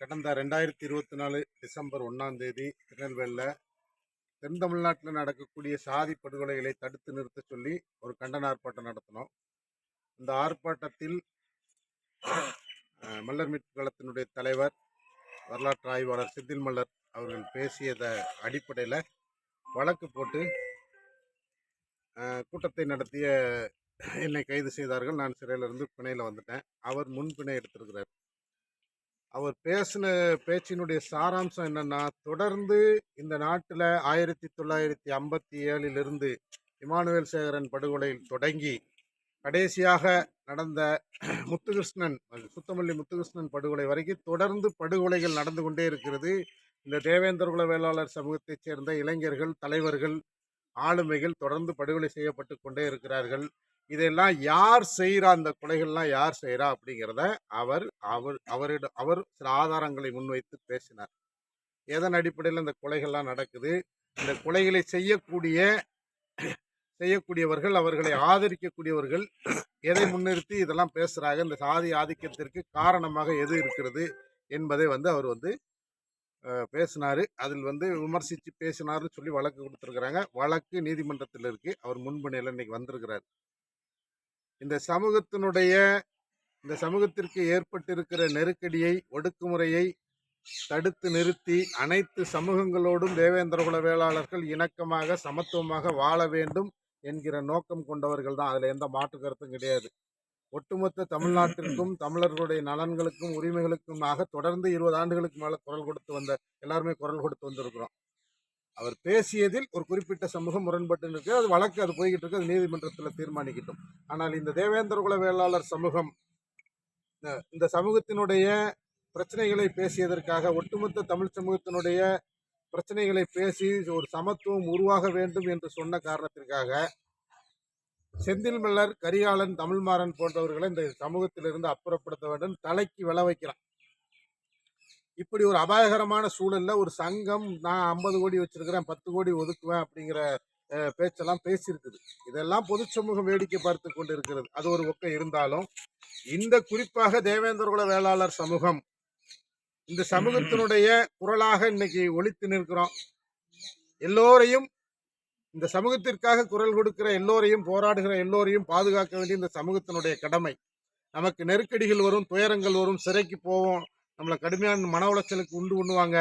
கடந்த 2024 டிசம்பர் 1ஆம் தேதி திருநெல்வேலியில் தென் தமிழ்நாட்டில் நடக்கக்கூடிய சாதி படுகொலைகளை தடுத்து நிறுத்த சொல்லி ஒரு கண்டன ஆர்ப்பாட்டம் நடத்தினோம். இந்த ஆர்ப்பாட்டத்தில் மல்லர் மீட்பு கழகத்தினுடைய தலைவர் வரலாற்று ஆய்வாளர் செந்தில் மல்லர் அவர்கள் பேசியத அடிப்படையில் வழக்கு போட்டு கூட்டத்தை நடத்திய என்னை கைது செய்தார்கள். நான் சிறையிலிருந்து பிணையில் வந்துட்டேன். அவர் முன்பிணை எடுத்திருக்கிறார். அவர் பேசின பேச்சினுடைய சாராம்சம் என்னன்னா, தொடர்ந்து இந்த நாட்டில் 1957 இமானுவேல் சேகரன் படுகொலையில் தொடங்கி கடைசியாக நடந்த முத்துகிருஷ்ணன் சுத்தமல்லி முத்துகிருஷ்ணன் படுகொலை வரைக்கும் தொடர்ந்து படுகொலைகள் நடந்து கொண்டே இருக்கிறது. இந்த தேவேந்திரகுல வேளாளர் சமூகத்தைச் சேர்ந்த இளைஞர்கள், தலைவர்கள், ஆளுமைகள் தொடர்ந்து படுகொலை செய்யப்பட்டு கொண்டே இருக்கிறார்கள். இதெல்லாம் யார் செய்கிறா, அந்த கொலைகள்லாம் யார் செய்கிறா அப்படிங்கிறத அவர் சில ஆதாரங்களை முன்வைத்து பேசினார். எதன் அடிப்படையில் இந்த கொலைகள்லாம் நடக்குது, இந்த கொலைகளை செய்யக்கூடியவர்கள், அவர்களை ஆதரிக்கக்கூடியவர்கள் எதை முன்னிறுத்தி இதெல்லாம் பேசுகிறாங்க, இந்த சாதி ஆதிக்கத்திற்கு காரணமாக எது இருக்கிறது என்பதை அவர் பேசினார். அதில் விமர்சித்து பேசினார்னு சொல்லி வழக்கு கொடுத்துருக்குறாங்க. வழக்கு நீதிமன்றத்தில் இருக்கு. அவர் முன்பிணையில் இன்னைக்கு வந்திருக்கிறார். இந்த சமூகத்திற்கு ஏற்பட்டிருக்கிற நெருக்கடியை, ஒடுக்குமுறையை தடுத்து நிறுத்தி அனைத்து சமூகங்களோடும் தேவேந்திரகுல வேளாளர்கள் இணக்கமாக சமத்துவமாக வாழ வேண்டும் என்கிற நோக்கம் கொண்டவர்கள் தான். அதில் எந்த மாற்று கருத்தும் கிடையாது. ஒட்டுமொத்த தமிழ்நாட்டிற்கும் தமிழர்களுடைய நலன்களுக்கும் உரிமைகளுக்குமாக தொடர்ந்து 20 ஆண்டுகளுக்கு மேலே எல்லாருமே குரல் கொடுத்து வந்திருக்கிறோம். அவர் பேசியதில் ஒரு குறிப்பிட்ட சமூகம் முரண்பட்டு இருக்கு. அது வழக்கு அது போய்கிட்டு இருக்கு. அது நீதிமன்றத்தில் தீர்மானிக்கட்டும். ஆனால் இந்த தேவேந்திரகுல வேளாளர் சமூகம் இந்த சமூகத்தினுடைய பிரச்சனைகளை பேசியதற்காக, ஒட்டுமொத்த தமிழ் சமூகத்தினுடைய பிரச்சனைகளை பேசி ஒரு சமத்துவம் உருவாக வேண்டும் என்று சொன்ன காரணத்திற்காக செந்தில் மல்லர், கரிகாலன், தமிழ்மாறன் போன்றவர்களை இந்த சமூகத்திலிருந்து அப்புறப்படுத்த வேண்டும், தலைக்கு விளை வைக்கிறான். இப்படி ஒரு அபாயகரமான சூழல்ல ஒரு சங்கம் நான் 50 கோடி வச்சிருக்கிறேன், 10 கோடி ஒதுக்குவேன் அப்படிங்கிற பேச்செல்லாம் பேசியிருக்குது. இதெல்லாம் பொது சமூகம் வேடிக்கை பார்த்து கொண்டு இருக்கிறது. அது ஒரு பக்கம் இருந்தாலும், இந்த குறிப்பாக தேவேந்திரகுல வேளாளர் சமூகம் இந்த சமூகத்தினுடைய குரலாக இன்னைக்கு ஒலித்து நிற்கிறோம். எல்லோரையும், இந்த சமூகத்திற்காக குரல் கொடுக்கிற எல்லோரையும், போராடுகிற எல்லோரையும் பாதுகாக்க வேண்டிய இந்த சமூகத்தினுடைய கடமை. நமக்கு நெருக்கடிகள் வரும், துயரங்கள் வரும், சிறைக்கு போவோம், நம்மளை கடுமையான மன உளைச்சலுக்கு உண்டு பண்ணுவாங்க.